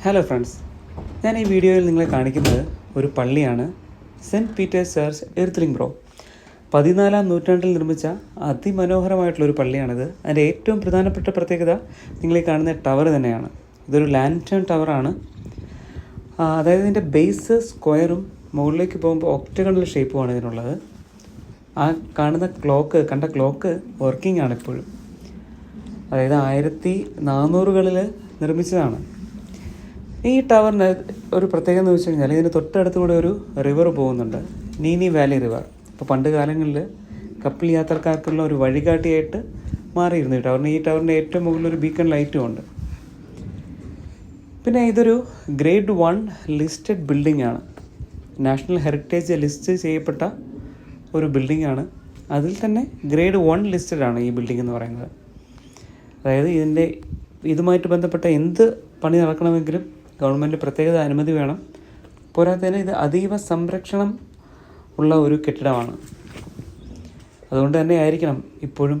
Hello friends, ഞാൻ ഈ വീഡിയോയിൽ നിങ്ങളെ കാണിക്കുന്നത് ഒരു പള്ളിയാണ്. Saint Peter's Church Irthlingborough. 14-ാം നൂറ്റാണ്ടിൽ നിർമ്മിച്ച അതിമനോഹരമായിട്ടുള്ളൊരു പള്ളിയാണിത്. അതിൻ്റെ ഏറ്റവും പ്രധാനപ്പെട്ട പ്രത്യേകത നിങ്ങൾ ഈ കാണുന്ന ടവർ തന്നെയാണ്. ഇതൊരു ലാൻറ്റേൺ ടവറാണ്. അതായത് ഇതിൻ്റെ ബേസ് സ്ക്വയറും മുകളിലേക്ക് പോകുമ്പോൾ ഒക്ടഗണൽ ഷേപ്പുമാണ് ഇതിനുള്ളത്. ആ കണ്ട ക്ലോക്ക് വർക്കിംഗ് ആണ് ഇപ്പോഴും. അതായത് 1400-കളിൽ നിർമ്മിച്ചതാണ്. ഈ ടവറിന് ഒരു പ്രത്യേകത എന്ന് വെച്ച് കഴിഞ്ഞാൽ ഇതിന് തൊട്ടടുത്ത് കൂടെ ഒരു റിവർ പോകുന്നുണ്ട്, നീനി വാലി റിവർ. അപ്പോൾ പണ്ട് കാലങ്ങളിൽ കപ്പൽ യാത്രക്കാർക്കുള്ള ഒരു വഴികാട്ടിയായിട്ട് മാറിയിരുന്നു ഈ ടവറിന്. ഈ ടവറിൻ്റെ ഏറ്റവും മുകളിലൊരു ബീക്കൺ ലൈറ്റും ഉണ്ട്. പിന്നെ ഇതൊരു ഗ്രേഡ് 1 ലിസ്റ്റഡ് ബിൽഡിംഗ് ആണ്. നാഷണൽ ഹെറിറ്റേജ് ലിസ്റ്റ് ചെയ്യപ്പെട്ട ഒരു ബിൽഡിംഗ് ആണ്. അതിൽ തന്നെ ഗ്രേഡ് 1 ലിസ്റ്റഡ് ആണ് ഈ ബിൽഡിംഗ് എന്ന് പറയുന്നത്. അതായത് ഇതുമായിട്ട് ബന്ധപ്പെട്ട എന്ത് പണി നടക്കണമെങ്കിലും ഗവൺമെൻറ് പ്രത്യേക അനുമതി വേണം. പോരാത്തതിന് ഇത് അതീവ സംരക്ഷണം ഉള്ള ഒരു കെട്ടിടമാണ്. അതുകൊണ്ട് തന്നെ ആയിരിക്കണം ഇപ്പോഴും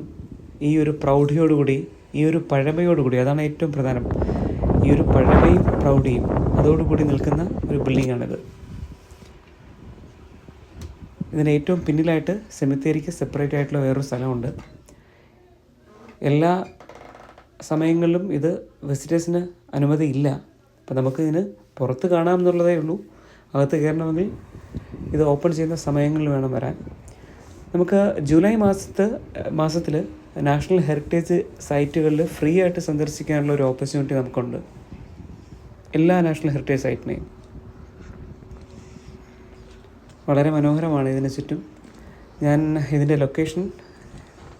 ഈ ഒരു പ്രൗഢിയോടുകൂടി, ഈ ഒരു പഴമയോടുകൂടി, അതാണ് ഏറ്റവും പ്രധാനം, ഈ ഒരു പഴമയും പ്രൗഢിയും അതോടുകൂടി നിൽക്കുന്ന ഒരു ബിൽഡിങ്ങാണിത്. ഇതിന് ഏറ്റവും പിന്നിലായിട്ട് സെമിത്തേരിക്ക് സെപ്പറേറ്റ് ആയിട്ടുള്ള വേറൊരു സ്ഥലമുണ്ട്. എല്ലാ സമയങ്ങളിലും ഇത് വിസിറ്റേഴ്സിന് അനുമതിയില്ല. അപ്പോൾ നമുക്കിതിന് പുറത്ത് കാണാമെന്നുള്ളതേ ഉള്ളൂ. അകത്ത് കയറണമെങ്കിൽ ഇത് ഓപ്പൺ ചെയ്യുന്ന സമയങ്ങളിൽ വേണം വരാൻ. നമുക്ക് ജൂലൈ മാസത്തിൽ നാഷണൽ ഹെറിറ്റേജ് സൈറ്റുകളിൽ ഫ്രീ ആയിട്ട് സന്ദർശിക്കാനുള്ള ഒരു ഓപ്പർച്യൂണിറ്റി നമുക്കുണ്ട്, എല്ലാ നാഷണൽ ഹെറിറ്റേജ് സൈറ്റിനെയും. വളരെ മനോഹരമാണ് ഇതിന് ചുറ്റും. ഞാൻ ഇതിൻ്റെ ലൊക്കേഷൻ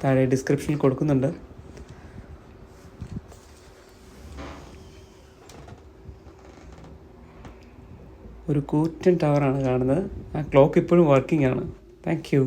താഴെ ഡിസ്ക്രിപ്ഷനിൽ കൊടുക്കുന്നുണ്ട്. ഒരു കൂറ്റൻ ടവറാണ് കാണുന്നത്. ആ ക്ലോക്ക് ഇപ്പോഴും വർക്കിംഗ് ആണ്. Thank you.